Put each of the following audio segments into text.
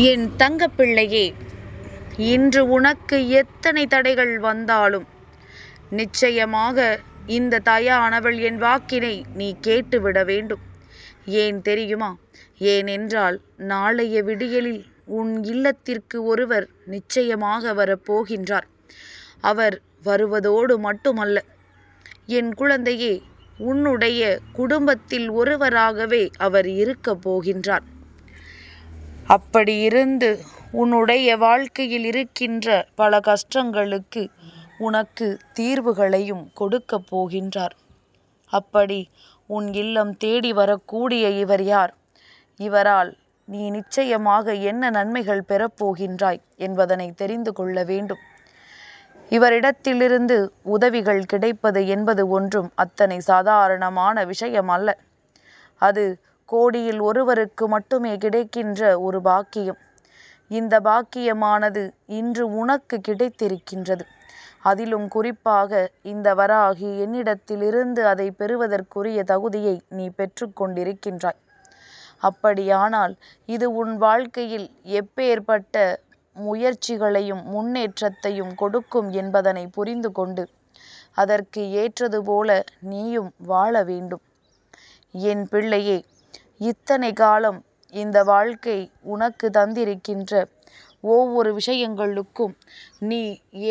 என் தங்கப்பிள்ளையே, இன்று உனக்கு எத்தனை தடைகள் வந்தாலும் நிச்சயமாக இந்த தாயானவள் என் வாக்கினை நீ கேட்டுவிட வேண்டும். ஏன் தெரியுமா? ஏனென்றால் நாளைய விடியலில் உன் இல்லத்திற்கு ஒருவர் நிச்சயமாக வரப்போகின்றார். அவர் வருவதோடு மட்டுமல்ல, என் குழந்தையே, உன்னுடைய குடும்பத்தில் ஒருவராகவே அவர் இருக்கப் போகின்றார். அப்படி இருந்து உன்னுடைய வாழ்க்கையில் இருக்கின்ற பல கஷ்டங்களுக்கு உனக்கு தீர்வுகளையும் கொடுக்கப் போகின்றார். அப்படி உன் இல்லம் தேடி வரக்கூடிய இவர் யார்? இவரால் நீ நிச்சயமாக என்ன நன்மைகள் பெறப்போகின்றாய் என்பதனை தெரிந்து கொள்ள வேண்டும். இவரிடத்திலிருந்து உதவிகள் கிடைப்பது என்பது ஒன்றும் அத்தனை சாதாரணமான விஷயம் அல்ல. அது கோடியில் ஒருவருக்கு மட்டுமே கிடைக்கின்ற ஒரு பாக்கியம். இந்த பாக்கியமானது இன்று உனக்கு கிடைத்திருக்கின்றது. அதிலும் குறிப்பாக இந்த வராகி என்னிடத்திலிருந்து அதை பெறுவதற்குரிய தகுதியை நீ பெற்றுக்கொண்டிருக்கின்றாய். அப்படியானால் இது உன் வாழ்க்கையில் எப்பேற்பட்ட முயற்சிகளையும் முன்னேற்றத்தையும் கொடுக்கும் என்பதனை புரிந்து கொண்டு அதற்கு ஏற்றது போல நீயும் வாழ வேண்டும். என் பிள்ளையே, இத்தனை காலம் இந்த வாழ்க்கை உனக்கு தந்திருக்கின்ற ஒவ்வொரு விஷயங்களுக்கும் நீ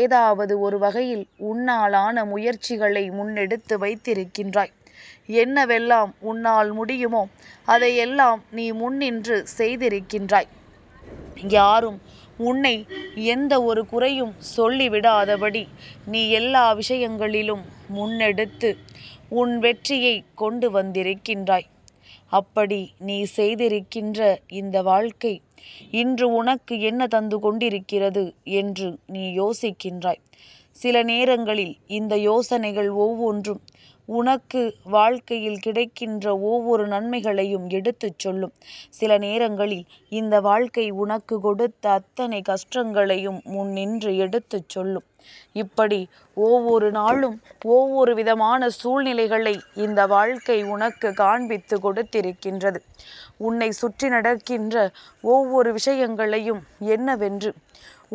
ஏதாவது ஒரு வகையில் உன்னாலான முயற்சிகளை முன்னெடுத்து வைத்திருக்கின்றாய். என்னவெல்லாம் உன்னால் முடியுமோ அதையெல்லாம் நீ முன்னின்று செய்திருக்கின்றாய். யாரும் உன்னை எந்த ஒரு குறையும் சொல்லிவிடாதபடி நீ எல்லா விஷயங்களிலும் முன்னெடுத்து உன் வெற்றியை கொண்டு வந்திருக்கின்றாய். அப்படி நீ செய்திருக்கின்ற இந்த வாழ்க்கை இன்று உனக்கு என்ன தந்து கொண்டிருக்கிறது என்று நீ யோசிக்கின்றாய். சில நேரங்களில் இந்த யோசனைகள் ஒவ்வொன்றும் உனக்கு வாழ்க்கையில் கிடைக்கின்ற ஒவ்வொரு நன்மைகளையும் எடுத்துச் சொல்லும். சில நேரங்களில் இந்த வாழ்க்கை உனக்கு கொடுத்த அத்தனை கஷ்டங்களையும் முன்னின்று எடுத்துச் சொல்லும். இப்படி ஒவ்வொரு நாளும் ஒவ்வொரு விதமான சூழ்நிலைகளை இந்த வாழ்க்கை உனக்கு காண்பித்து கொடுத்திருக்கின்றது. உன்னை சுற்றி நடக்கின்ற ஒவ்வொரு விஷயங்களையும் என்னவென்று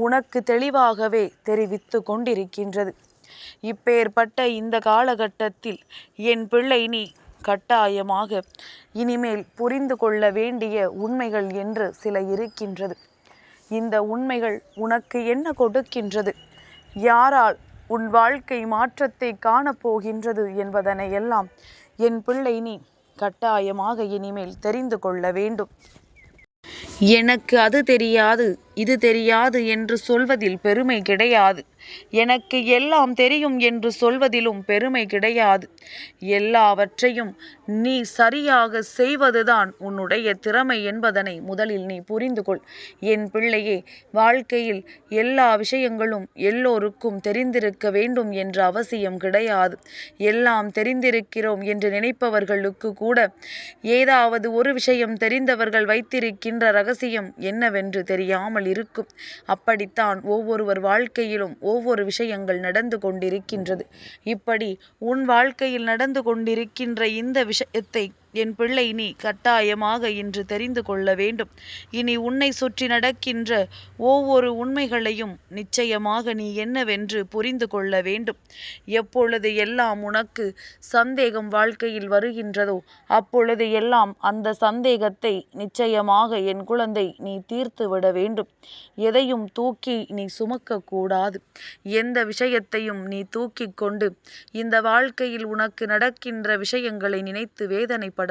உனக்கு தெளிவாகவே தெரிவித்து கொண்டிருக்கின்றது. இப்பேற்பட்ட இந்த காலகட்டத்தில் என் பிள்ளை, நீ கட்டாயமாக இனிமேல் புரிந்து கொள்ள வேண்டிய உண்மைகள் என்று சில இருக்கின்றது. இந்த உண்மைகள் உனக்கு என்ன கொடுக்கின்றது, யாரால் உன் வாழ்க்கை மாற்றத்தை காணப்போகின்றது என்பதனை எல்லாம் என் பிள்ளை நீ கட்டாயமாக இனிமேல் தெரிந்து கொள்ள வேண்டும். எனக்கு அது தெரியாது, இது தெரியாது என்று சொல்வதில் பெருமை கிடையாது. எனக்கு எல்லாம் தெரியும் என்று சொல்வதிலும் பெருமை கிடையாது. எல்லாவற்றையும் நீ சரியாக செய்வதுதான் உன்னுடைய திறமை என்பதனை முதலில் நீ புரிந்து கொள். என் பிள்ளையே, வாழ்க்கையில் எல்லா விஷயங்களும் எல்லோருக்கும் தெரிந்திருக்க வேண்டும் என்ற அவசியம் கிடையாது. எல்லாம் தெரிந்திருக்கிறோம் என்று நினைப்பவர்களுக்கு கூட ஏதாவது ஒரு விஷயம் தெரிந்தவர்கள் வைத்திருக்கின்ற ரகசியம் என்னவென்று தெரியாமல் இருக்கும். அப்படித்தான் ஒவ்வொருவர் வாழ்க்கையிலும் ஒவ்வொரு விஷயங்கள் நடந்து கொண்டிருக்கின்றது. இப்படி உன் வாழ்க்கையில் நடந்து கொண்டிருக்கின்ற இந்த விஷயத்தை என் பிள்ளை நீ கட்டாயமாக இன்று தெரிந்து கொள்ள வேண்டும். இனி உன்னை சுற்றி நடக்கின்ற ஒவ்வொரு உண்மைகளையும் நிச்சயமாக நீ என்னவென்று புரிந்து கொள்ள வேண்டும். எப்பொழுது எல்லாம் உனக்கு சந்தேகம் வாழ்க்கையில் வருகின்றதோ அப்பொழுது எல்லாம் அந்த சந்தேகத்தை நிச்சயமாக என் குழந்தை நீ தீர்த்து விட வேண்டும். எதையும் தூக்கி நீ சுமக்கக்கூடாது. எந்த விஷயத்தையும் நீ தூக்கி கொண்டு இந்த வாழ்க்கையில் உனக்கு நடக்கின்ற விஷயங்களை நினைத்து வேதனைப்படக்கூடாது.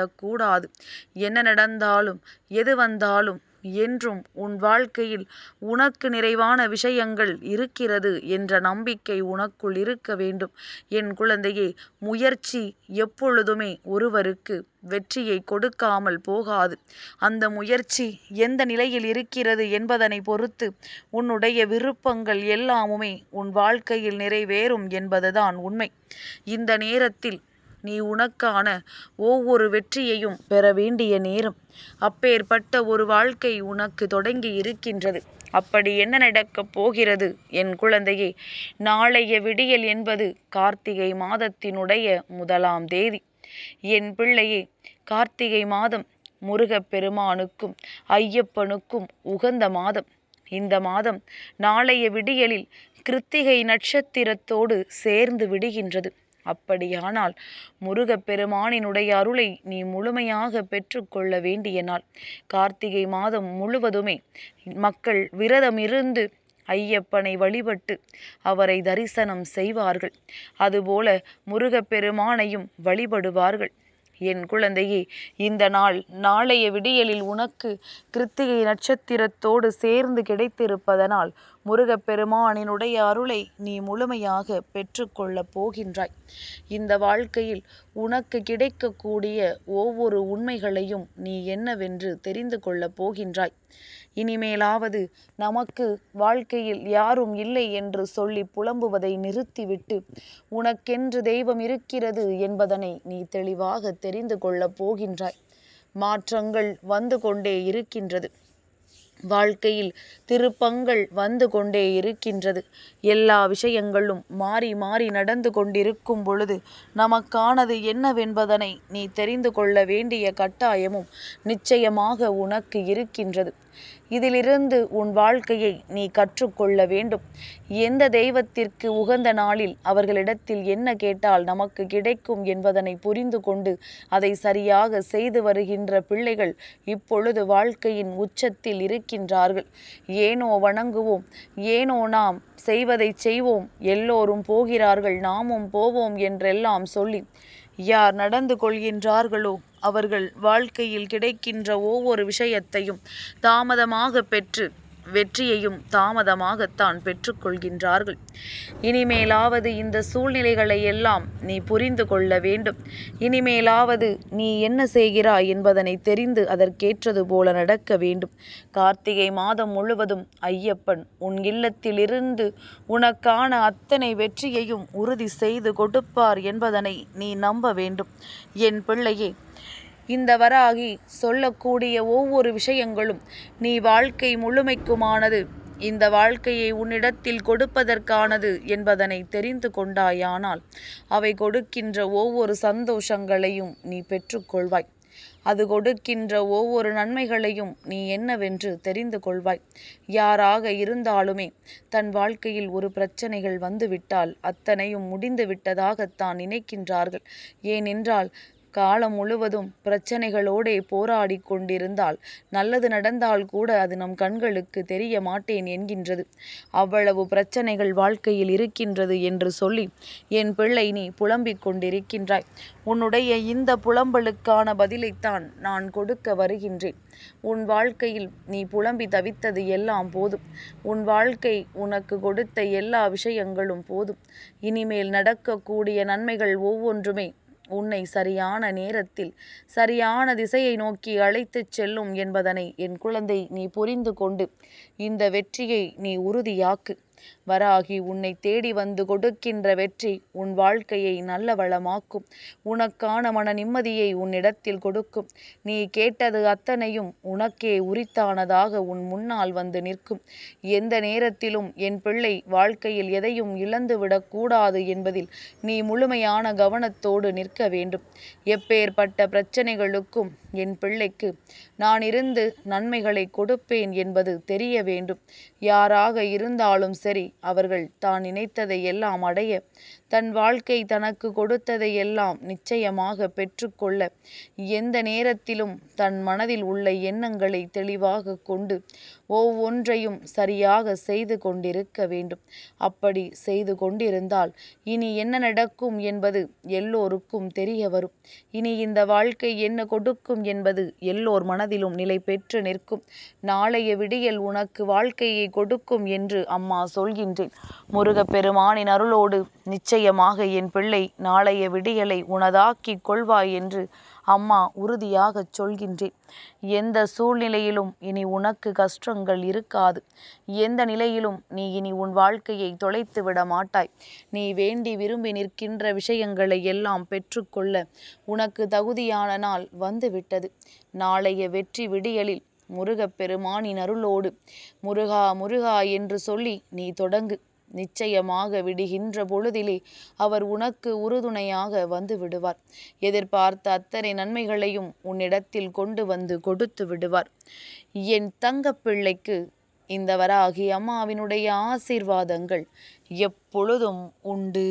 என்ன நடந்தாலும் எது வந்தாலும் என்றும் உன் வாழ்க்கையில் உனக்கு நிறைவான விஷயங்கள் இருக்கிறது என்ற நம்பிக்கை உனக்குள் இருக்க வேண்டும். என் குழந்தையே, முயற்சி எப்பொழுதுமே ஒருவருக்கு வெற்றியை கொடுக்காமல் போகாது. அந்த முயற்சி எந்த நிலையில் இருக்கிறது என்பதனை பொறுத்து உன்னுடைய விருப்பங்கள் எல்லாமுமே உன் வாழ்க்கையில் நிறைவேறும் என்பதுதான் உண்மை. இந்த நேரத்தில் நீ உனக்கான ஒவ்வொரு வெற்றியையும் பெற வேண்டிய நேரம். அப்பேற்பட்ட ஒரு வாழ்க்கை உனக்கு தொடங்கி இருக்கின்றது. அப்படி என்ன நடக்கப் போகிறது என் குழந்தையே? நாளைய விடியல் என்பது கார்த்திகை மாதத்தினுடைய 1ஆம் தேதி. என் பிள்ளையே, கார்த்திகை மாதம் முருகப் பெருமானுக்கும் ஐயப்பனுக்கும் உகந்த மாதம். இந்த மாதம் நாளைய விடியலில் கிருத்திகை நட்சத்திரத்தோடு சேர்ந்து விடுகின்றது. அப்படியானால் முருகப்பெருமானினுடைய அருளை நீ முழுமையாக பெற்றுக்கொள்ள வேண்டிய நாள். கார்த்திகை மாதம் முழுவதுமே மக்கள் விரதம் இருந்து ஐயப்பனை வழிபட்டு அவரை தரிசனம் செய்வார்கள். அதுபோல முருகப்பெருமானையும் வழிபடுவார்கள். என் குழந்தையே, இந்த நாள் நாளைய விடியலில் உனக்கு கிருத்திகை நட்சத்திரத்தோடு சேர்ந்து கிடைத்திருப்பதனால் முருகப்பெருமானினுடைய அருளை நீ முழுமையாக பெற்றுக்கொள்ளப் போகின்றாய். இந்த வாழ்க்கையில் உனக்கு கிடைக்கக்கூடிய ஒவ்வொரு உண்மைகளையும் நீ என்னவென்று தெரிந்து கொள்ளப் போகின்றாய். இனிமேலாவது நமக்கு வாழ்க்கையில் யாரும் இல்லை என்று சொல்லி புலம்புவதை நிறுத்திவிட்டு உனக்கென்று தெய்வம் இருக்கிறது என்பதனை நீ தெளிவாக தெரிந்து கொள்ளப் போகின்றாய். மாற்றங்கள் வந்து கொண்டே இருக்கின்றது. வாழ்க்கையில் திருப்பங்கள் வந்து கொண்டே இருக்கின்றது. எல்லா விஷயங்களும் மாறி மாறி நடந்து கொண்டிருக்கும் பொழுது நமக்கானது என்னவென்பதனை நீ தெரிந்து கொள்ள வேண்டிய கட்டாயமும் நிச்சயமாக உனக்கு இருக்கின்றது. இதிலிருந்து உன் வாழ்க்கையை நீ கற்றுக்கொள்ள வேண்டும். எந்த தெய்வத்திற்கு உகந்த நாளில் அவர்களிடத்தில் என்ன கேட்டால் நமக்கு கிடைக்கும் என்பதனை புரிந்து கொண்டு அதை சரியாக செய்து வருகின்ற பிள்ளைகள் இப்பொழுது வாழ்க்கையின் உச்சத்தில் இருக்கின்றார்கள். ஏனோ வணங்குவோம், ஏனோ நாம் செய்வதை செய்வோம், எல்லோரும் போகிறார்கள் நாமும் போவோம் என்றெல்லாம் சொல்லி யார் நடந்து கொள்கின்றார்களோ அவர்கள் வாழ்க்கையில் கிடைக்கின்ற ஒவ்வொரு விஷயத்தையும் தாமதமாக பெற்று வெற்றியையும் தாமதமாகத்தான் பெற்றுக்கொள்கின்றார்கள். இனிமேலாவது இந்த சூழ்நிலைகளை எல்லாம் நீ புரிந்து கொள்ள வேண்டும். இனிமேலாவது நீ என்ன செய்கிறாய் என்பதனை தெரிந்து அதற்கேற்றது போல நடக்க வேண்டும். கார்த்திகை மாதம் முழுவதும் ஐயப்பன் உன் இல்லத்திலிருந்து உனக்கான அத்தனை வெற்றியையும் உறுதி செய்து கொடுப்பார் என்பதனை நீ நம்ப வேண்டும். என் பிள்ளையே, இந்த வராகி சொல்லக்கூடிய ஒவ்வொரு விஷயங்களும் நீ வாழ்க்கை முழுமைக்குமானது, இந்த வாழ்க்கையை உன்னிடத்தில் கொடுப்பதற்கானது என்பதனை தெரிந்து கொண்டாயானால் அவை கொடுக்கின்ற ஒவ்வொரு சந்தோஷங்களையும் நீ பெற்றுக்கொள்வாய். அது கொடுக்கின்ற ஒவ்வொரு நன்மைகளையும் நீ என்னவென்று தெரிந்து கொள்வாய். யாராக இருந்தாலுமே தன் வாழ்க்கையில் ஒரு பிரச்சனைகள் வந்துவிட்டால் அத்தனையும் முடிந்து விட்டதாகத்தான் நினைக்கின்றார்கள். ஏனென்றால் காலம் முழுவதும் பிரச்சனைகளோடே போராடி கொண்டிருந்தால் நல்லது நடந்தால் கூட அது நம் கண்களுக்கு தெரிய மாட்டேன் என்கின்றது. அவ்வளவு பிரச்சனைகள் வாழ்க்கையில் இருக்கின்றது என்று சொல்லி என் பிள்ளை நீ புலம்பிக் கொண்டிருக்கின்றாய். உன்னுடைய இந்த புலம்பலுக்கான பதிலைத்தான் நான் கொடுக்க வருகின்றேன். உன் வாழ்க்கையில் நீ புலம்பி தவித்தது எல்லாம் போதும். உன் வாழ்க்கை உனக்கு கொடுத்த எல்லா விஷயங்களும் போதும். இனிமேல் நடக்கக்கூடிய நன்மைகள் ஒவ்வொன்றுமே உன்னை சரியான நேரத்தில் சரியான திசையை நோக்கி அழைத்துச் செல்லும் என்பதனை என் குழந்தை நீ புரிந்து கொண்டு இந்த வெற்றியை நீ உறுதியாக்கு. வராகி உன்னை தேடி வந்து கொடுக்கின்ற வெற்றி உன் வாழ்க்கையை நல்ல வளமாக்கும். உனக்கான மன நிம்மதியை உன்னிடத்தில் கொடுக்கும். நீ கேட்டது அத்தனையும் உனக்கே உரித்தானதாக உன் முன்னால் வந்து நிற்கும். எந்த நேரத்திலும் என் பிள்ளை வாழ்க்கையில் எதையும் இழந்துவிடக்கூடாது என்பதில் நீ முழுமையான கவனத்தோடு நிற்க வேண்டும். எப்பேற்பட்ட பிரச்சனைகளுக்கும் என் பிள்ளைக்கு நான் இருந்து நன்மைகளை கொடுப்பேன் என்பது தெரிய வேண்டும். யாராக இருந்தாலும் சரி, அவர்கள் தான் நினைத்ததை எல்லாம் அடைய, தன் வாழ்க்கை தனக்கு கொடுத்ததை எல்லாம் நிச்சயமாக பெற்றுக்கொள்ள, எந்த நேரத்திலும் தன் மனதில் உள்ள எண்ணங்களை தெளிவாக கொண்டு ஒவ்வொன்றையும் சரியாக செய்து கொண்டிருக்க வேண்டும். அப்படி செய்து கொண்டிருந்தால் இனி என்ன நடக்கும் என்பது எல்லோருக்கும் தெரிய வரும். இனி இந்த வாழ்க்கை என்ன கொடுக்கும் என்பது எல்லோர் மனதிலும் நிலை பெற்று நிற்கும். நாளைய விடியல் உனக்கு வாழ்க்கையை கொடுக்கும் என்று அம்மா சொல்கின்றேன். முருகப்பெருமானின் அருளோடு நிச்சயமாக என் பிள்ளை நாளைய விடியலை உனதாக்கிக் கொள்வாய் என்று அம்மா உறுதியாகச் சொல்கின்றேன். எந்த சூழ்நிலையிலும் இனி உனக்கு கஷ்டங்கள் இருக்காது. எந்த நிலையிலும் நீ இனி உன் வாழ்க்கையை தொலைத்து விட மாட்டாய். நீ வேண்டி விரும்பி நிற்கின்ற விஷயங்களை எல்லாம் பெற்றுக்கொள்ள உனக்கு தகுதியான நாள் வந்துவிட்டது. நாளைய வெற்றி விடியலில் முருகப்பெருமானின் அருளோடு முருகா முருகா என்று சொல்லி நீ தொடங்கு. நிச்சயமாக விடுகின்ற பொழுதிலே அவர் உனக்கு உறுதுணையாக வந்து விடுவார். எதிர்பார்த்த அத்தனை நன்மைகளையும் உன்னிடத்தில் கொண்டு வந்து கொடுத்து விடுவார். என் தங்கப்பிள்ளைக்கு இந்த வராகி அம்மாவினுடைய ஆசீர்வாதங்கள் எப்பொழுதும் உண்டு.